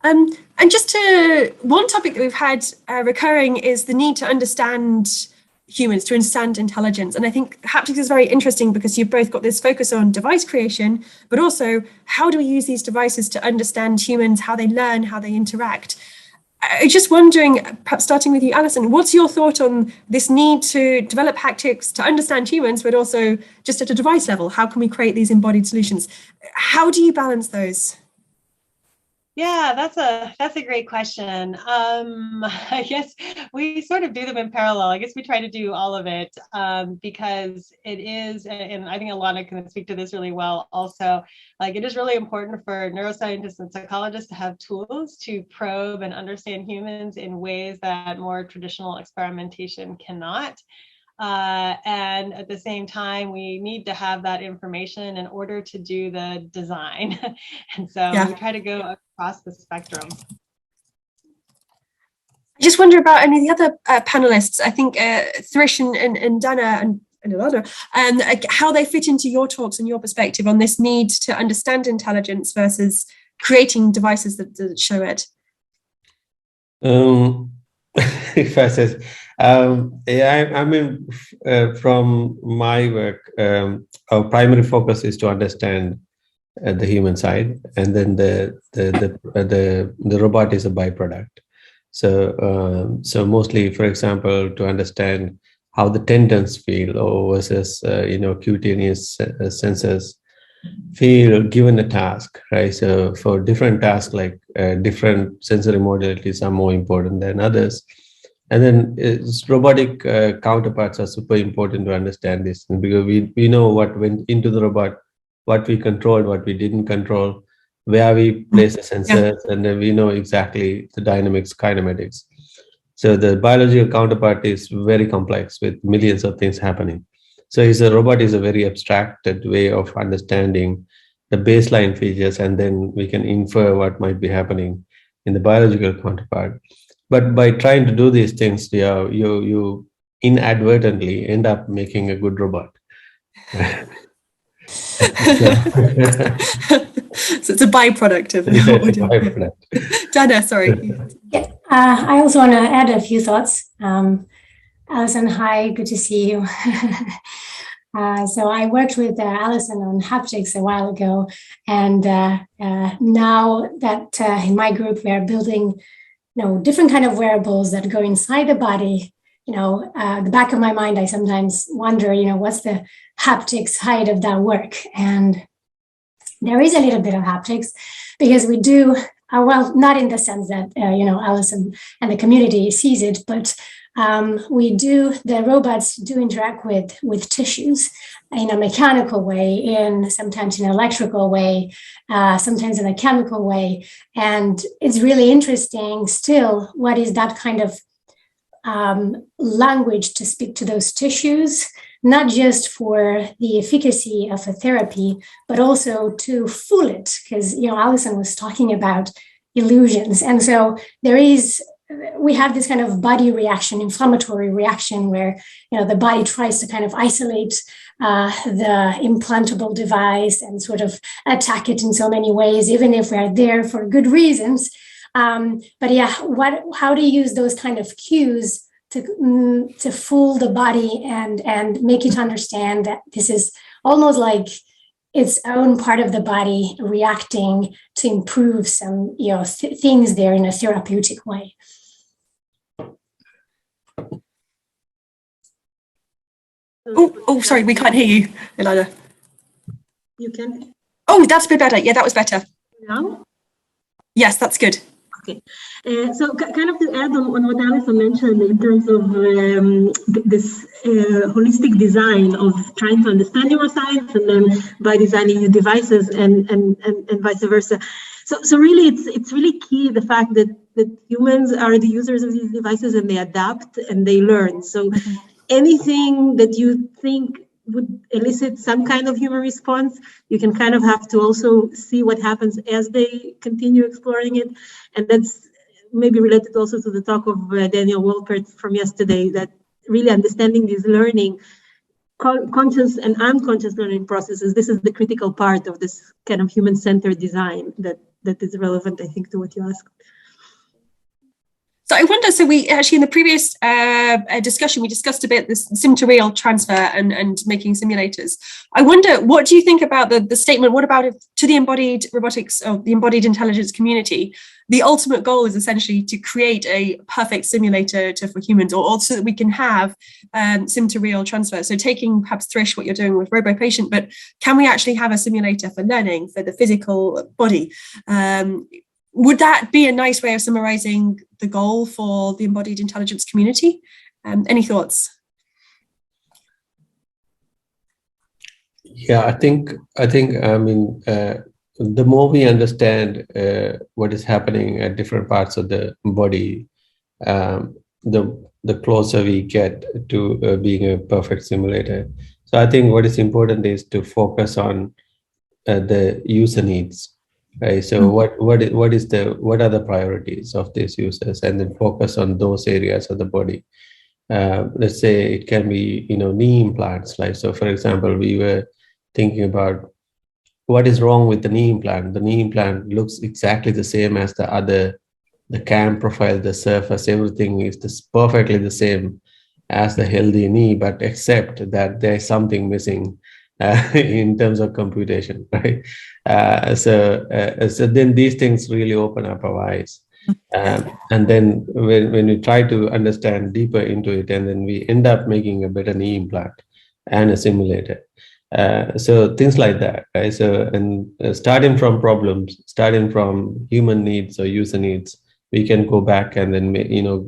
And just one topic that we've had recurring is the need to understand humans, to understand intelligence. And I think haptics is very interesting because you've both got this focus on device creation, but also how do we use these devices to understand humans, how they learn, how they interact. I'm just wondering, perhaps starting with you, Alison, what's your thought on this need to develop haptics to understand humans, but also just at a device level? How can we create these embodied solutions? How do you balance those? Yeah, that's a great question. I guess we sort of do them in parallel. I guess we try to do all of it because it is, and I think Ilana can speak to this really well also, like it is really important for neuroscientists and psychologists to have tools to probe and understand humans in ways that more traditional experimentation cannot. And at the same time, we need to have that information in order to do the design. And so we try to go across the spectrum. I just wonder about any of the other panelists. I think Thrish and Dana and Ilana, how they fit into your talks and your perspective on this need to understand intelligence versus creating devices that show it. If I says, I mean, from my work, our primary focus is to understand the human side, and then the robot is a byproduct. So mostly, for example, to understand how the tendons feel, or versus cutaneous sensors feel given a task, right? So for different tasks, like different sensory modalities are more important than others. And then robotic counterparts are super important to understand this, because we know what went into the robot, what we controlled, what we didn't control, where we place the sensors, and then we know exactly the dynamics, kinematics. So the biological counterpart is very complex with millions of things happening. So a robot is a very abstracted way of understanding the baseline features, and then we can infer what might be happening in the biological counterpart. But by trying to do these things, you inadvertently end up making a good robot. So it's a byproduct of what we're doing. Dana, sorry. Yeah, I also want to add a few thoughts. Alison, hi, good to see you. So I worked with Alison on haptics a while ago, and now that in my group we are building, different kind of wearables that go inside the body. The back of my mind, I sometimes wonder, what's the haptics side of that work? And there is a little bit of haptics because we do, well, not in the sense that, Alison and the community sees it, but the robots do interact with tissues in a mechanical way, sometimes in an electrical way, sometimes in a chemical way. And it's really interesting still, what is that kind of language to speak to those tissues, not just for the efficacy of a therapy, but also to fool it, because Alison was talking about illusions. And so we have this kind of body reaction, inflammatory reaction, where the body tries to kind of isolate the implantable device and sort of attack it in so many ways, even if we're there for good reasons. But yeah, how to use those kind of cues to fool the body and make it understand that this is almost like its own part of the body reacting to improve some things there in a therapeutic way. Oh, sorry, we can't hear you, Ilana. You can? Oh, that's a bit better. Yeah, that was better. Now? Yes, that's good. Okay. So kind of to add on what Alison mentioned in terms of this holistic design of trying to understand neuroscience, and then by designing new devices and vice versa. So really, it's really key, the fact that humans are the users of these devices, and they adapt and they learn. So anything that you think would elicit some kind of human response, you can kind of have to also see what happens as they continue exploring it. And that's maybe related also to the talk of Daniel Wolpert from yesterday, that really understanding these learning, conscious and unconscious learning processes, this is the critical part of this kind of human-centered design that that is relevant, I think, to what you asked. So I wonder, so we actually in the previous discussion, we discussed a bit this sim to real transfer and making simulators. I wonder, what do you think about the statement, what about if to the embodied robotics or the embodied intelligence community, the ultimate goal is essentially to create a perfect simulator for humans, or also that we can have sim to real transfer. So taking perhaps Thrish, what you're doing with RoboPatient, but can we actually have a simulator for learning for the physical body? Would that be a nice way of summarizing the goal for the embodied intelligence community? Any thoughts? Yeah, I think the more we understand what is happening at different parts of the body, the closer we get to being a perfect simulator. So I think what is important is to focus on the user needs. Right. So what are the priorities of these users, and then focus on those areas of the body. Let's say it can be, knee implants. Like, so for example, we were thinking about what is wrong with the knee implant. The knee implant looks exactly the same as the cam profile, the surface, everything is perfectly the same as the healthy knee, but except that there's something missing in terms of computation, right? So then these things really open up our eyes. And then when we try to understand deeper into it, and then we end up making a better knee implant and a simulator. So things like that, right? So, and starting from problems, starting from human needs or user needs, we can go back and then,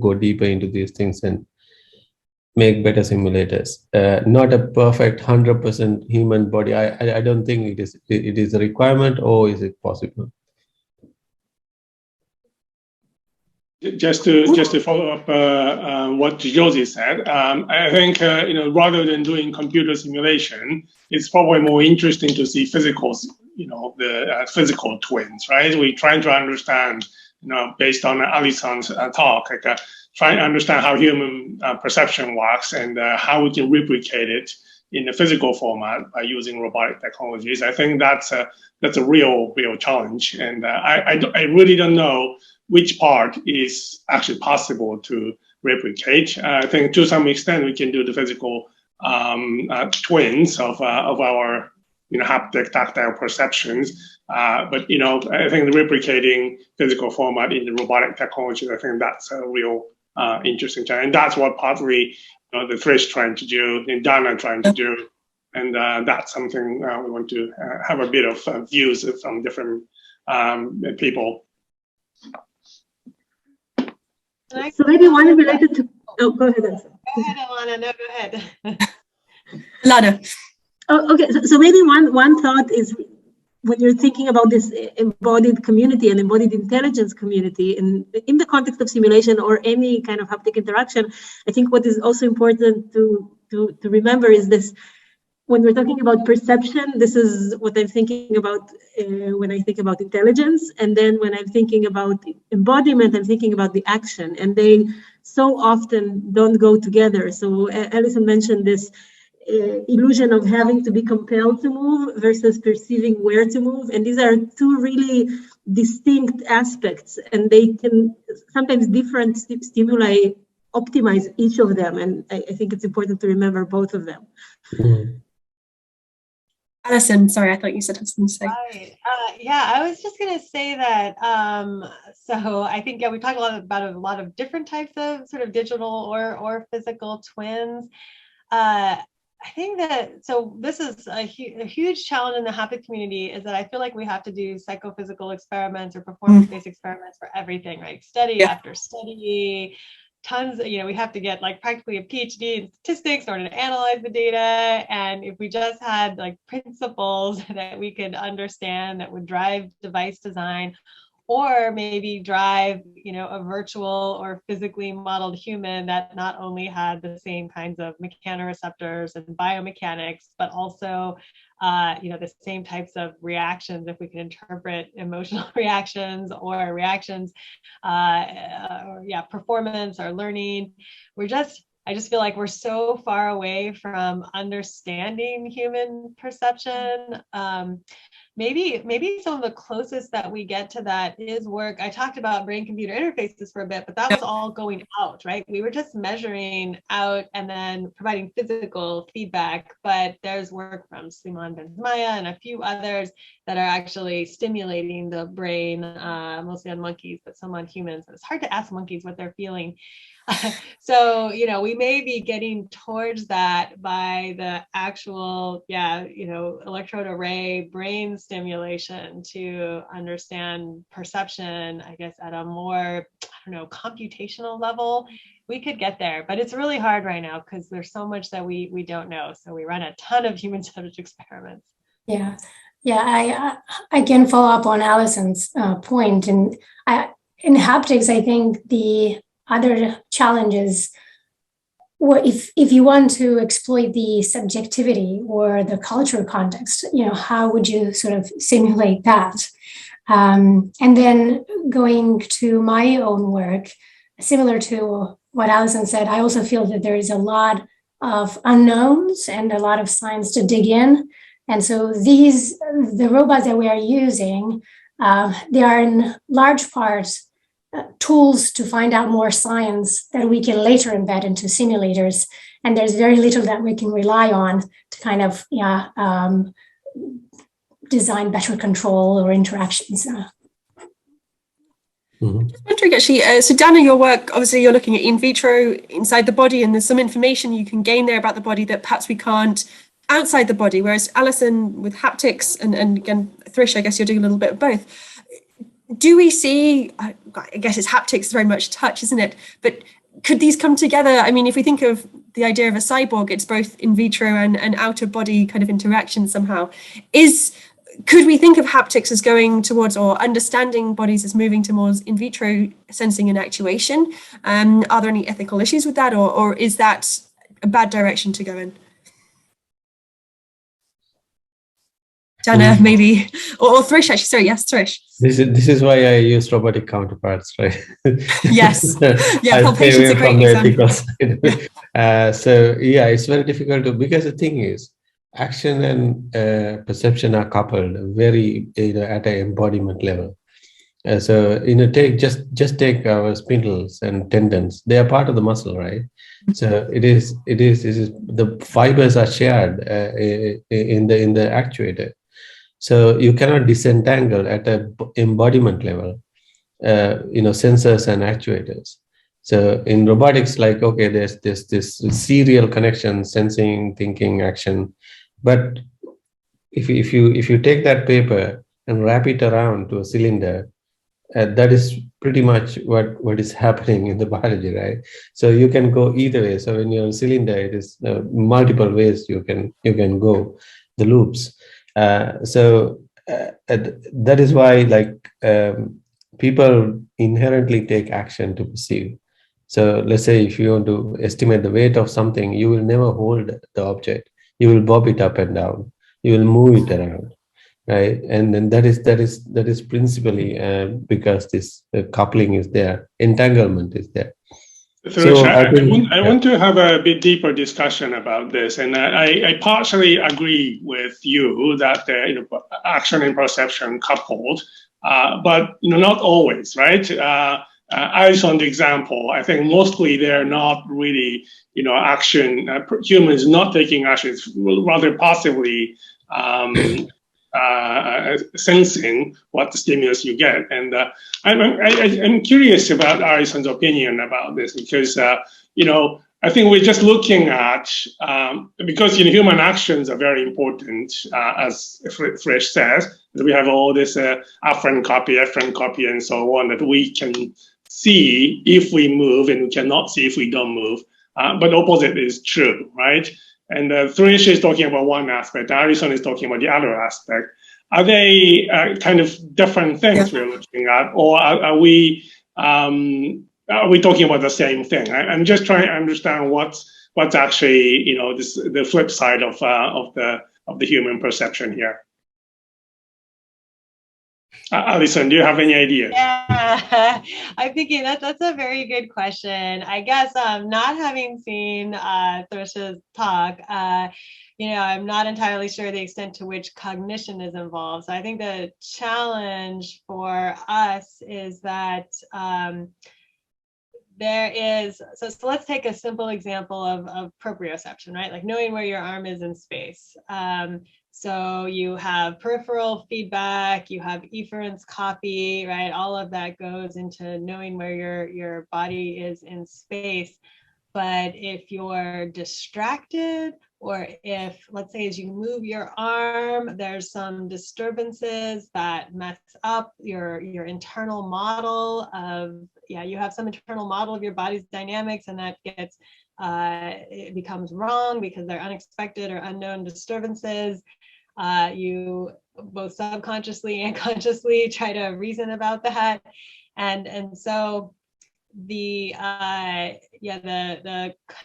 go deeper into these things and make better simulators. Not a perfect 100% human body. I don't think it is a requirement, or is it possible? Just to follow up what Josie said, I think rather than doing computer simulation, it's probably more interesting to see physicals, the physical twins, right? We're trying to understand, based on Alison's talk, trying to understand how human perception works, and how we can replicate it in a physical format by using robotic technologies. I think that's a real challenge, and I really don't know which part is actually possible to replicate. I think to some extent we can do the physical twins of our haptic tactile perceptions, but I think the replicating physical format in the robotic technology, I think that's a real interesting challenge, and that's what partly the Thrish trying to do, and Dana trying to do, and that's something we want to have a bit of views from different people. So maybe one related to. Oh, go ahead, Elsa. Go ahead, Alana. No, go ahead. Lana. Oh, okay. So maybe one thought is, when you're thinking about this embodied community and embodied intelligence community in the context of simulation or any kind of haptic interaction, I think what is also important to remember is this. When we're talking about perception, this is what I'm thinking about when I think about intelligence. And then when I'm thinking about embodiment, I'm thinking about the action. And they so often don't go together. So Alison mentioned this illusion of having to be compelled to move versus perceiving where to move. And these are two really distinct aspects. And they can sometimes different stimuli optimize each of them. And I think it's important to remember both of them. Mm. Alison, sorry, I thought you said something to say. Right. Yeah, I was just going to say that. So I think, we talked about a lot of different types of sort of digital or physical twins. I think that, so this is a huge challenge in the haptic community, is that I feel like we have to do psychophysical experiments or performance-based experiments for everything, right? Study after study. Tons, we have to get like practically a PhD in statistics in order to analyze the data. And if we just had like principles that we could understand that would drive device design, or maybe drive, a virtual or physically modeled human that not only had the same kinds of mechanoreceptors and biomechanics, but also the same types of reactions, if we can interpret emotional reactions or reactions, performance or learning. I just feel like we're so far away from understanding human perception maybe some of the closest that we get to that is work. I talked about brain-computer interfaces for a bit, but that was all going out, right? We were just measuring out and then providing physical feedback. But there's work from Suleiman Benzmaya and a few others that are actually stimulating the brain, mostly on monkeys, but some on humans. It's hard to ask monkeys what they're feeling. So, we may be getting towards that by the actual, electrode array brain stimulation to understand perception, I guess, at a more, computational level. We could get there, but it's really hard right now because there's so much that we don't know. So we run a ton of human subject experiments. Yeah. I can follow up on Allison's point. And in haptics, I think the other challenges, if you want to exploit the subjectivity or the cultural context, how would you sort of simulate that? And then going to my own work, similar to what Allison said, I also feel that there is a lot of unknowns and a lot of science to dig in. And so the robots that we are using, they are in large part tools to find out more science that we can later embed into simulators. And there's very little that we can rely on to kind of design better control or interactions. Just wondering actually, so Dana, your work, obviously you're looking at in vitro inside the body, and there's some information you can gain there about the body that perhaps we can't outside the body, whereas Allison with haptics and again, Thrish, I guess you're doing a little bit of both. Do we see, I guess it's haptics, very much touch, isn't it? But could these come together? I mean, if we think of the idea of a cyborg, it's both in vitro and outer body kind of interaction somehow. Could we think of haptics as going towards, or understanding bodies as moving towards in vitro sensing and actuation? Are there any ethical issues with that, or is that a bad direction to go in? Dana, maybe, or Thrish, actually. Sorry, yes, Thrish. This is why I use robotic counterparts, right? Yes. Yeah, palpation's a great example. So yeah, it's very difficult to, because the thing is, action and perception are coupled very at an embodiment level. So take our spindles and tendons. They are part of the muscle, right? So it is the fibers are shared in the actuator. So you cannot disentangle at an embodiment level, sensors and actuators. So in robotics, like, okay, there's this serial connection, sensing, thinking, action. But if you take that paper and wrap it around to a cylinder, that is pretty much what is happening in the biology, right? So you can go either way. So in your cylinder, it is multiple ways you can go the loops. So that is why people inherently take action to perceive. So let's say if you want to estimate the weight of something, you will never hold the object. You will bob it up and down. You will move it around, right? And then that is principally because this coupling is there, entanglement is there. So I want to have a bit deeper discussion about this, and I partially agree with you that action and perception coupled, but not always, right? As on the example, I think mostly they're not really action. Humans not taking actions, rather passively sensing what the stimulus you get. And I'm curious about Arison's opinion about this, because I think we're just looking at because human actions are very important, as Thrish says. We have all this afferent copy, and so on that we can see if we move, and we cannot see if we don't move. But opposite is true, right? And Thrish is talking about one aspect, Arison is talking about the other aspect. Are they kind of different things we're looking at, or are we talking about the same thing? I'm just trying to understand what's actually the flip side of the human perception here. Alison, do you have any ideas? Yeah, I'm thinking that's a very good question. I guess not having seen Thrish's talk, I'm not entirely sure the extent to which cognition is involved. So I think the challenge for us is that there is, so let's take a simple example of proprioception, right? Like knowing where your arm is in space. So you have peripheral feedback, you have efference copy, right? All of that goes into knowing where your body is in space. But if you're distracted, or if, let's say, as you move your arm, there's some disturbances that mess up your internal model of, you have some internal model of your body's dynamics, and that gets, it becomes wrong because they're unexpected or unknown disturbances. You both subconsciously and consciously try to reason about that. And so the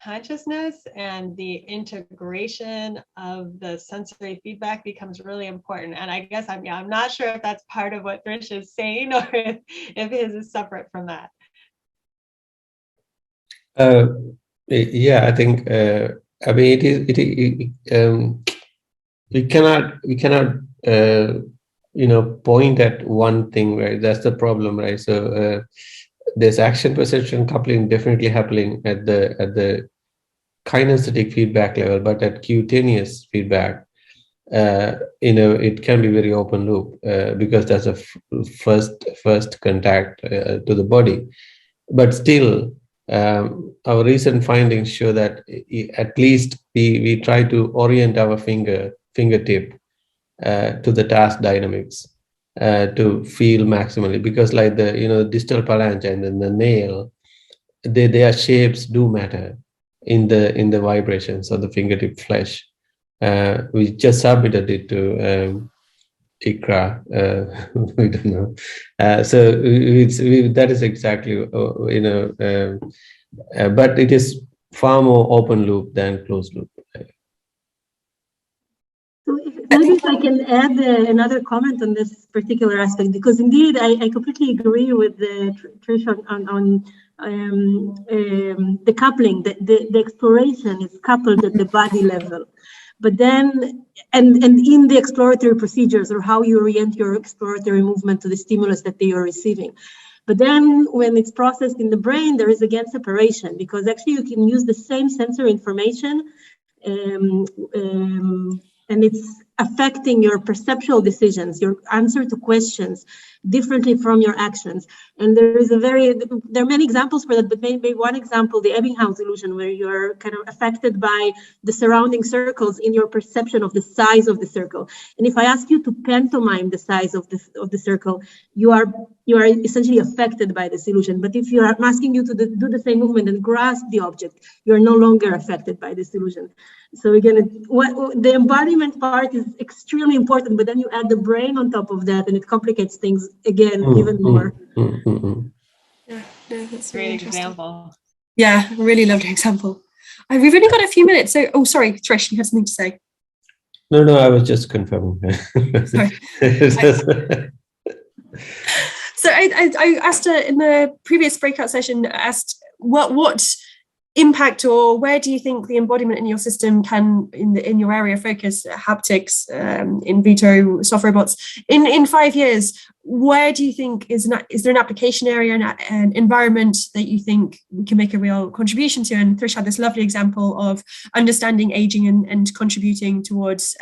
consciousness and the integration of the sensory feedback becomes really important. And I guess I'm not sure if that's part of what Thrish is saying, or if his is separate from that. Yeah, I think I mean we cannot point at one thing, right? That's the problem, right? So there's action perception coupling definitely happening at the kinesthetic feedback level, but at cutaneous feedback, it can be very open loop because that's a first contact to the body. But still, our recent findings show that at least we try to orient our fingertip to the task dynamics to feel maximally, because like the distal phalange and then the nail, their shapes do matter in the vibrations of the fingertip flesh. We just submitted it to ICRA. We don't know. So that is exactly but it is far more open loop than closed loop. So maybe if I can add another comment on this particular aspect, because indeed I completely agree with Trish on the coupling. The exploration is coupled at the body level, but then and in the exploratory procedures, or how you orient your exploratory movement to the stimulus that they are receiving. But then when it's processed in the brain, there is again separation, because actually you can use the same sensory information and it's affecting your perceptual decisions, your answer to questions differently from your actions. And there are many examples for that, but maybe one example, the Ebbinghaus illusion, where you're kind of affected by the surrounding circles in your perception of the size of the circle. And if I ask you to pantomime the size of the circle, you are essentially affected by this illusion. But if I'm asking you to do the same movement and grasp the object, you're no longer affected by this illusion. So again, the embodiment part is extremely important, but then you add the brain on top of that, and it complicates things again even more. Yeah, no, that's a Great example. Yeah, really lovely example. We've only got a few minutes, so sorry, Thrish, you had something to say. No, I was just confirming. Sorry. So I asked in the previous breakout session, asked what impact, or where do you think the embodiment in your system can, in your area of focus, haptics, in vitro soft robots, in 5 years, where do you think is there an application area, an environment that you think we can make a real contribution to? And Thrish had this lovely example of understanding aging and contributing towards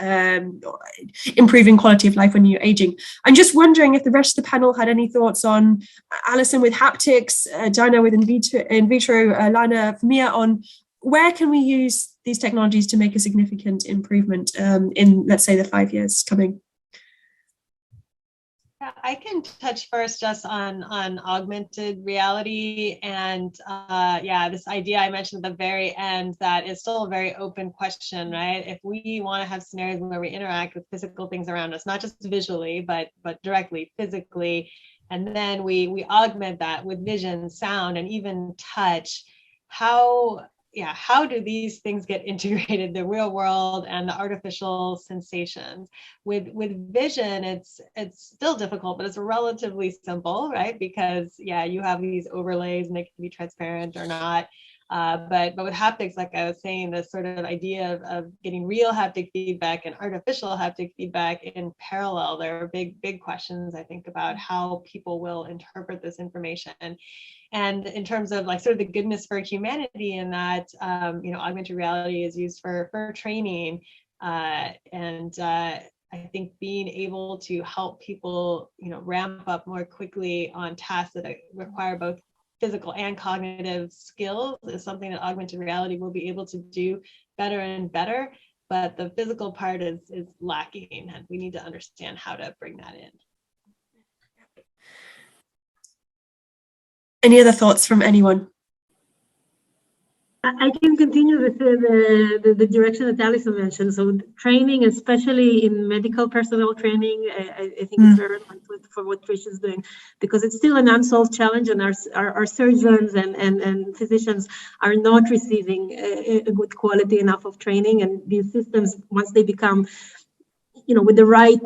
improving quality of life when you're aging. I'm just wondering if the rest of the panel had any thoughts on Alison with haptics, Dinah with in vitro, Lana, Mia, on where can we use these technologies to make a significant improvement in, let's say, the 5 years coming. I can touch first just on augmented reality, and this idea I mentioned at the very end, that is still a very open question, right? If we want to have scenarios where we interact with physical things around us, not just visually, but directly physically, and then we augment that with vision, sound, and even touch, how yeah, how do these things get integrated, the real world and the artificial sensations? With vision, it's still difficult, but it's relatively simple, right? Because yeah, you have these overlays and they can be transparent or not. But with haptics, like I was saying, this sort of idea of getting real haptic feedback and artificial haptic feedback in parallel, there are big questions, I think, about how people will interpret this information. And in terms of like sort of the goodness for humanity in that, you know, augmented reality is used for training. I think being able to help people, you know, ramp up more quickly on tasks that require both physical and cognitive skills is something that augmented reality will be able to do better and better. But the physical part is lacking, and we need to understand how to bring that in. Any other thoughts from anyone? I can continue with the direction that Alison mentioned. So training, especially in medical personnel training, I think is very relevant for what Trish is doing, because it's still an unsolved challenge, and our surgeons and physicians are not receiving a good quality enough of training. And these systems, once they become, you know, with the right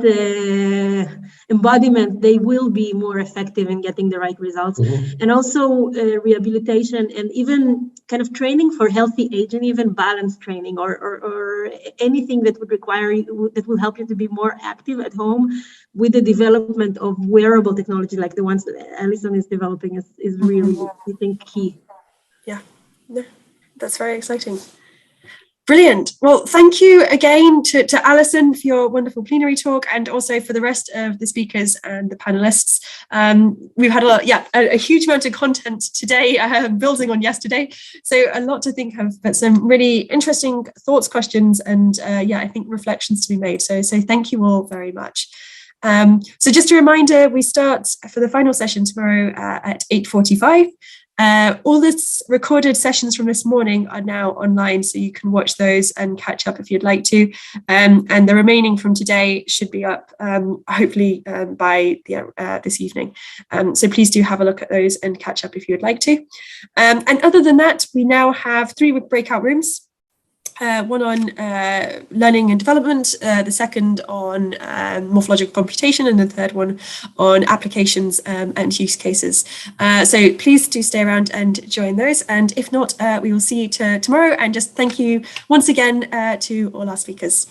embodiment, they will be more effective in getting the right results. And also rehabilitation and even kind of training for healthy aging, even balance training or anything that would require you, that will help you to be more active at home, with the development of wearable technology like the ones that Alison is developing is really, I think, key. Yeah, that's very exciting. Brilliant. Well, thank you again to Alison for your wonderful plenary talk, and also for the rest of the speakers and the panelists. We've had a huge amount of content today, building on yesterday. So a lot to think of, but some really interesting thoughts, questions, and I think reflections to be made. So thank you all very much. So just a reminder, we start for the final session tomorrow at 8:45. All this recorded sessions from this morning are now online, so you can watch those and catch up if you'd like to. And the remaining from today should be up hopefully by this evening. So please do have a look at those and catch up if you would like to. And other than that, we now have 3 breakout rooms. One on learning and development, the second on morphological computation, and the third one on applications and use cases. So please do stay around and join those. And if not, we will see you tomorrow. And just thank you once again to all our speakers.